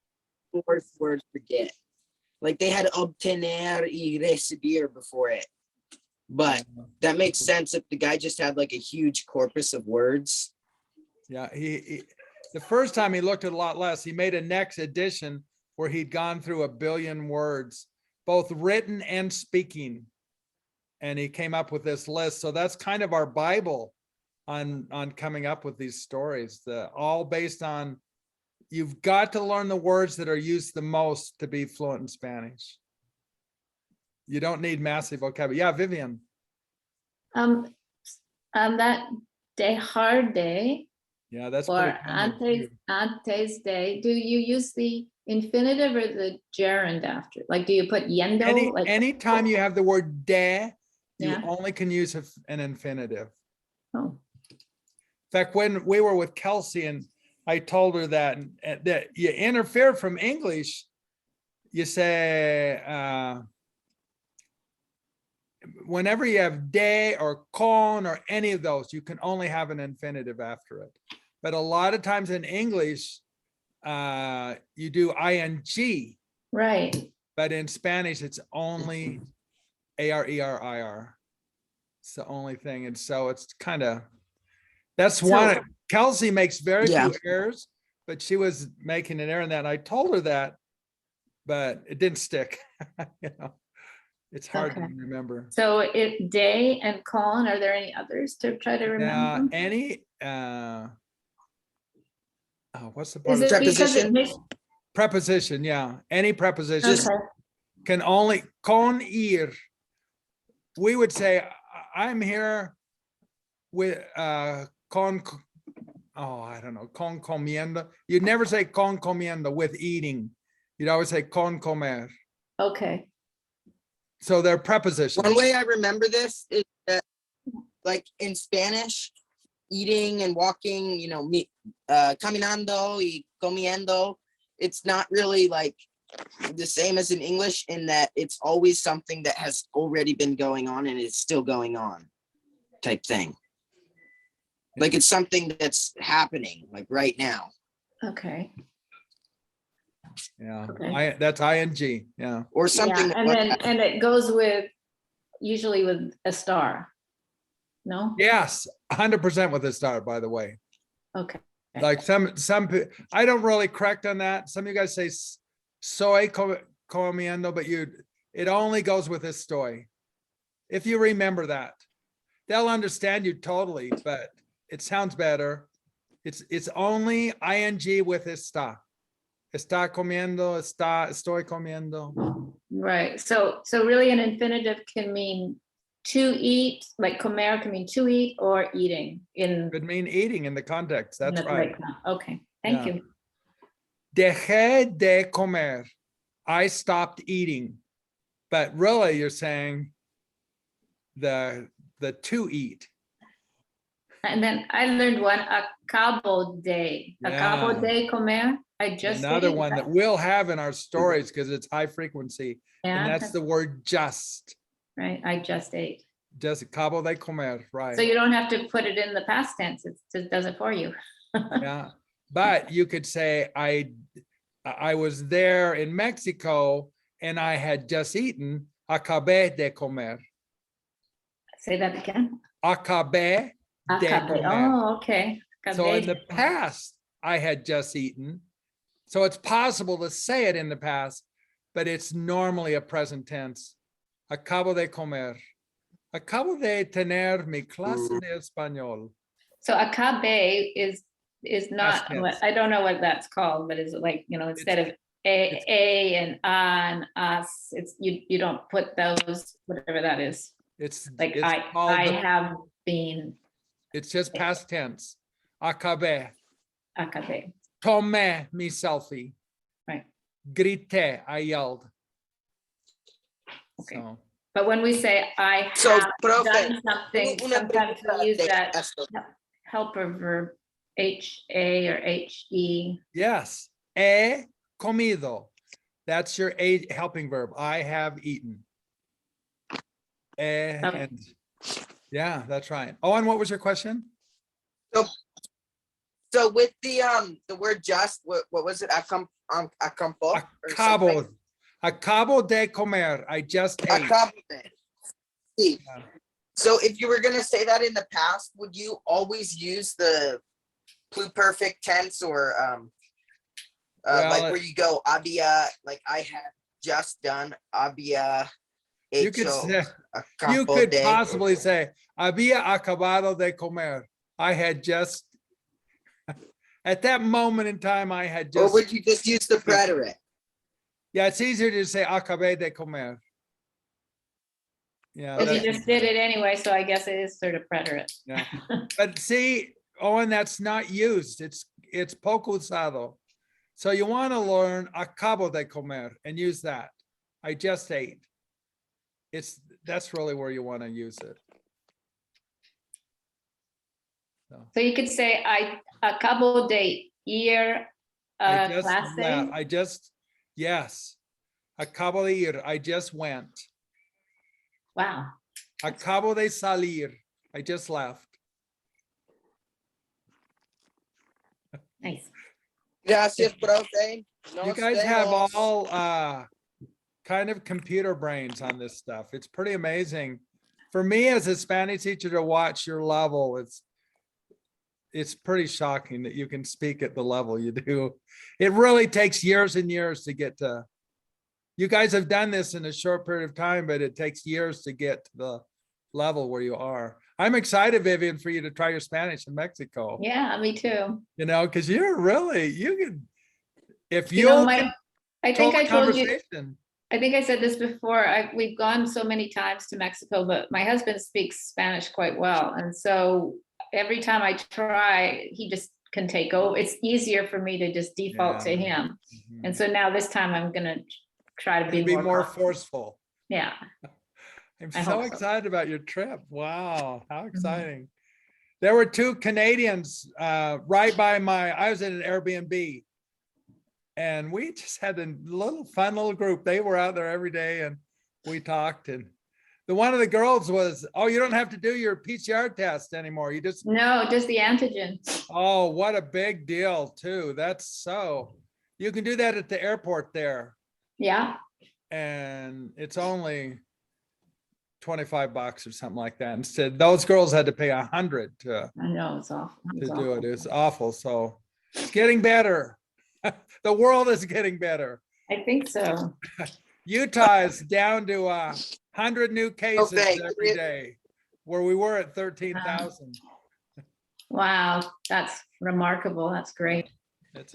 word forget. Like they had obtener y recibir before it. But that makes sense if the guy just had like a huge corpus of words. Yeah, he the first time he looked at a lot less. He made a next edition where he'd gone through 1 billion words, both written and speaking. And he came up with this list. So that's kind of our Bible on coming up with these stories, all based on, you've got to learn the words that are used the most to be fluent in Spanish. You don't need massive vocabulary. Yeah, Vivian. That dejar de Yeah, that's or pretty common too. antes de, do you use the infinitive or the gerund after? Like, do you put yendo? Anytime you have the word de, you Yeah. only can use an infinitive. Oh, In fact, when we were with Kelsey and I told her that you interfere from English, you say, whenever you have de or con or any of those, you can only have an infinitive after it. But a lot of times in English, you do ing, right. but in Spanish, it's only arer. It's the only thing. And so it's kind of, that's one. Kelsey makes very few errors, but she was making an error in that. And I told her that, but it didn't stick. You know, it's hard to remember. So it de and con, are there any others to try to remember? Any, what's the part? Is it because it Preposition? makes, Preposition, yeah. Any preposition Okay. can only con ir. We would say, I'm here with con, I don't know, con comiendo. You'd never say con comiendo with eating. You'd always say con comer. Okay. So they're prepositions. One way I remember this is that, like in Spanish, eating and walking, you know, caminando y comiendo, it's not really like the same as in English in that it's always something that has already been going on and it's still going on type thing. Like it's something that's happening like right now. Okay. Yeah, Okay. that's ing. Yeah. Or something. Yeah, and then, and it goes with, usually with a star. No? Yes, 100% with a star, by the way. Okay. Like some, I don't really correct on that. Some of you guys say soy comiendo, but it only goes with estoy. If you remember that, they'll understand you totally, but it sounds better. It's only ing with está. Está comiendo, estoy comiendo. Right. So really an infinitive can mean to eat, like comer can mean to eat or eating in. Could mean eating in the context. That's in the right. Okay, thank Yeah. you. Dejé de comer. I stopped eating. But really you're saying the to eat. And then I learned one, acabo de. Acabo Yeah. de comer. I just Another ate. one that we'll have in our stories because it's high frequency. And Yeah, that's the word just. right. I just ate. Just acabo de comer, right? So you don't have to put it in the past tense. It does it for you. Yeah. But you could say I was there in Mexico and I had just eaten. Acabé de comer. Say that again. Acabé de Acabé. comer. Oh, okay. So Acabé in the de- past, I had just eaten. So it's possible to say it in the past, but it's normally a present tense. Acabo de comer. Acabo de tener mi clase de español. So acabé is not, tense. I don't know what that's called, but is it like, you know, instead of a and an, us, it's you don't put those, whatever that is. It's Like it's I called have been it's just past tense. Acabé. acabé. Tomé mi selfie. Right. Grité, I yelled. Okay. So, But when we say I So, have profe, done something, una sometimes pregunta we use de that esto. helper verb, HA or HE. yes. He comido. That's your a helping verb. I have eaten. And yeah, that's right. Oh, and what was your question? So with the word just, what was it? Acampo or Acabo. something? Acabo de comer. I just ate. Acabo de. Sí. Yeah. So if you were gonna say that in the past, would you always use the pluperfect tense or like where you go había, like I had just done había You could hecho say, you acabo could de. possibly say, había acabado de comer. I had just, at that moment in time, I had Or just, would you just use the preterite? yeah, it's easier to say acabé de comer. Yeah. But you that's just did it anyway, so I guess it is sort of preterite. Yeah. But see, Owen, that's not used. It's poco usado. So you want to learn acabo de comer and use that. I just ate. That's really where you want to use it. So you could say I acabo de ir a clase. Yes. Acabo de ir. I just went. Wow. Acabo de salir. I just left. Nice. Gracias, profe. You guys have all kind of computer brains on this stuff. It's pretty amazing. For me as a Spanish teacher to watch your level, it's pretty shocking that you can speak at the level you do. It really takes years and years to get to. You guys have done this in a short period of time, but it takes years to get to the level where you are. I'm excited, Vivian, for you to try your Spanish in Mexico. Yeah, me too. You know, because you're really, you can, If You know, you I think I told you, conversation. I think I said this before, we've gone so many times to Mexico, but my husband speaks Spanish quite well. And so every time I try, he just can take over. It's easier for me to just default to Yeah. him. And so now this time I'm gonna try to Be be more confident. forceful. Yeah. I'm I so hope so. excited about your trip. Wow, how exciting. There were 2 Canadians right by I was in an Airbnb. And we just had a fun little group. They were out there every day and we talked. And one of the girls was, oh, you don't have to do your PCR test anymore. You just, No, just the antigen. oh, what a big deal too. You can do that at the airport there. Yeah. And it's only $25 or something like that. Instead, those girls had to pay $100 to I know, it's awful. It's do awful. it. It's awful. So it's getting better. The world is getting better. I think so. Utah is down to 100 new cases Okay, every great. day, where we were at 13,000. Wow, that's remarkable. That's great. It's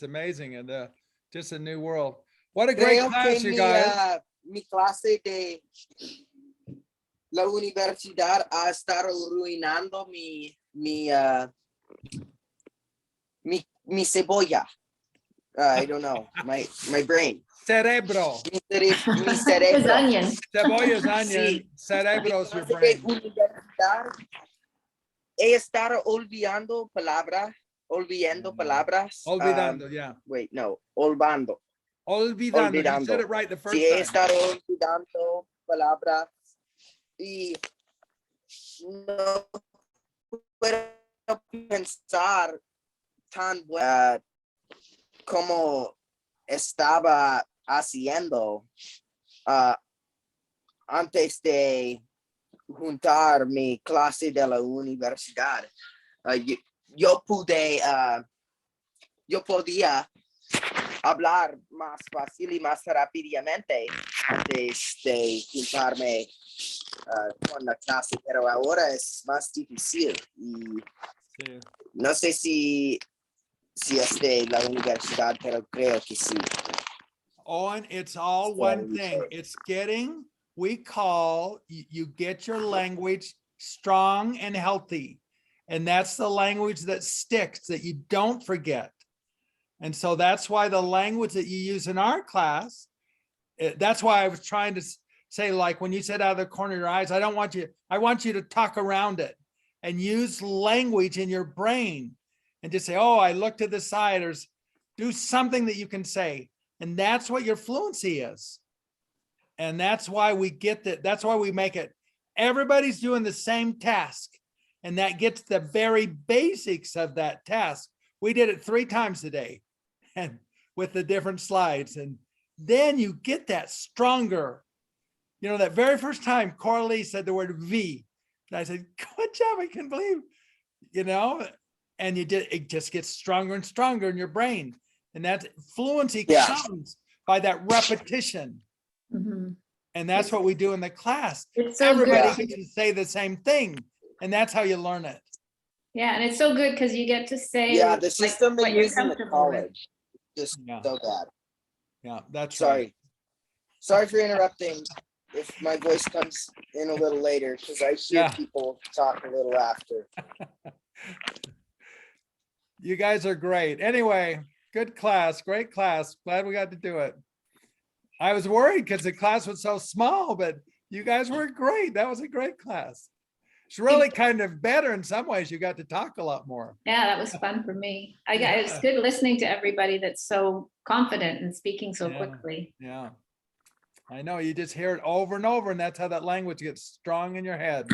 amazing, and just a new world. What a great Creo class, que you guys. mi clase de la universidad ha estado arruinando mi cebolla. I don't know, my brain. Cerebro. Mi His cerebro. onion. Cebolla is onion. Sí. Cerebro is your Mi clase de brain. universidad, he estado olvidando palabras. Olvidando, yeah. Wait, no, olvidando. Olvidando. You said Olvidando. it right the first Sí, he time. estado olvidando palabras y no puedo pensar tan como estaba haciendo antes de juntar mi clase de la universidad. Yo podía hablar más fácil y más rápidamente antes de juntarme con la clase, pero ahora es más difícil y Sí. no sé si es de la universidad, pero creo que sí. Owen, it's all one thing. It's getting, you get your language strong and healthy. And that's the language that sticks, that you don't forget. And so that's why the language that you use in our class, that's why I was trying to say, like, when you said out of the corner of your eyes, I want you to talk around it and use language in your brain and just say, oh, I look to the side, or do something that you can say. And that's what your fluency is. And that's why we get that. That's why we make it. Everybody's doing the same task. And that gets the very basics of that task. We did it 3 times today and with the different slides. And then you get that stronger. You know, that very first time Coralie said the word V, and I said, good job, I can't believe, you know, and it just gets stronger and stronger in your brain. And that fluency comes by that repetition. Mhm. And that's what we do in the class. It's so Everybody good. gets to say the same thing. And that's how you learn it. Yeah, and it's so good because you get to say Yeah, the like, system what they you're use in the comfortable with. college just Yeah. so bad. Yeah, that's Sorry. right. Sorry for interrupting if my voice comes in a little later, because I hear Yeah. people talk a little after. You guys are great. Anyway, good class, great class. Glad we got to do it. I was worried because the class was so small, but you guys were great. That was a great class. It's really kind of better in some ways. You got to talk a lot more. Yeah, that was fun for me. It's Yeah. good listening to everybody that's so confident and speaking so Yeah. quickly. Yeah. I know, you just hear it over and over, and that's how that language gets strong in your head.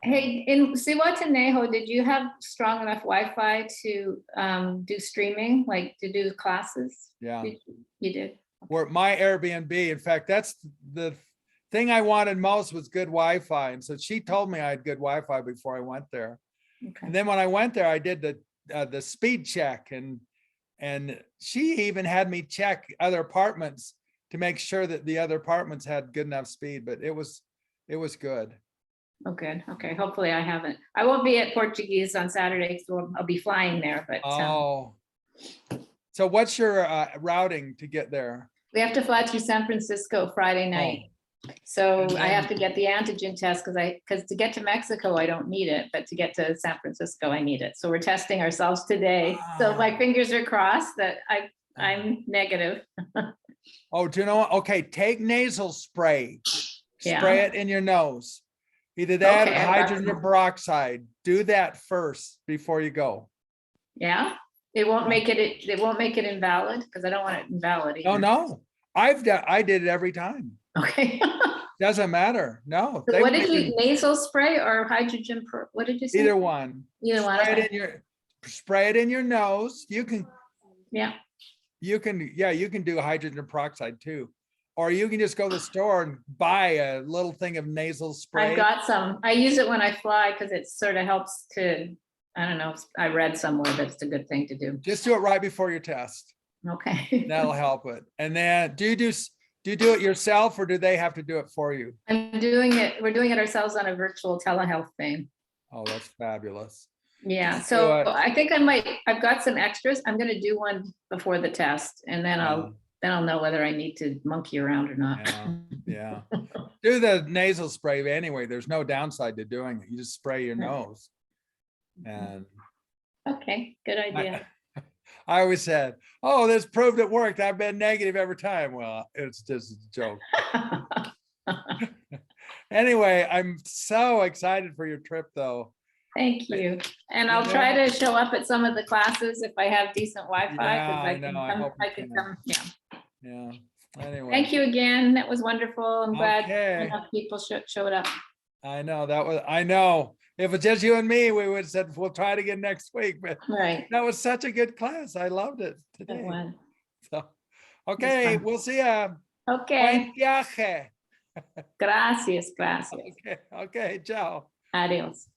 Hey, in Zihuatanejo, did you have strong enough Wi-Fi to do streaming, like to do classes? Yeah. You did. Where my Airbnb, in fact, that's the thing I wanted most, was good Wi-Fi. And so she told me I had good Wi-Fi before I went there. Okay. And then when I went there, I did the speed check, and she even had me check other apartments to make sure that the other apartments had good enough speed, but it was good. Oh, good. Okay. Hopefully I haven't. I won't be at Portuguese on Saturday, so I'll be flying there, but Oh, So what's your routing to get there? We have to fly to San Francisco Friday night. So And I have then- to get the antigen test because to get to Mexico, I don't need it, but to get to San Francisco, I need it. So we're testing ourselves today. So my Ah. fingers are crossed that I'm negative. Oh, do you know what? Okay, take nasal spray. Yeah. Spray it in your nose. Either that Okay, or I've got hydrogen some. peroxide. Do that first before you go. Yeah, it won't make it won't make it invalid because I don't want it invalid. No, either. no. I did it every time. Okay. Doesn't matter. No. So they what will did give you, nasal spray or hydrogen? What did you say? Either one. Either one. Spray Okay. it in your spray it in your nose. You can Yeah. you can do hydrogen peroxide too. Or you can just go to the store and buy a little thing of nasal spray. I've got some. I use it when I fly because it sort of helps to, I don't know, I read somewhere that it's a good thing to do. Just do it right before your test. Okay. That'll help it. And then do you do it yourself or do they have to do it for you? I'm doing it, we're doing it ourselves on a virtual telehealth thing. Oh, that's fabulous. Yeah, Just so do it. I think I've got some extras. I'm gonna do one before the test and then I'll know whether I need to monkey around or not. Yeah. Do the nasal spray anyway. There's no downside to doing it. You just spray your Right. nose. And Okay, good idea. I always said, oh, this proved it worked. I've been negative every time. Well, it's just a joke. Anyway, I'm so excited for your trip though. Thank you. And You I'll try know- to show up at some of the classes if I have decent Wi-Fi. 'cause Yeah, I I can know. I come- hope you I can can. come, yeah. Yeah. Anyway. Thank you again. That was wonderful. I'm glad Okay. enough people showed up. I know. If it's just you and me, we would have said, we'll try it again next week, but Right. that was such a good class. I loved it That today. one. So, okay, fun. we'll see ya. Okay. Buen viaje. Gracias. Gracias. Okay, ciao. Adios.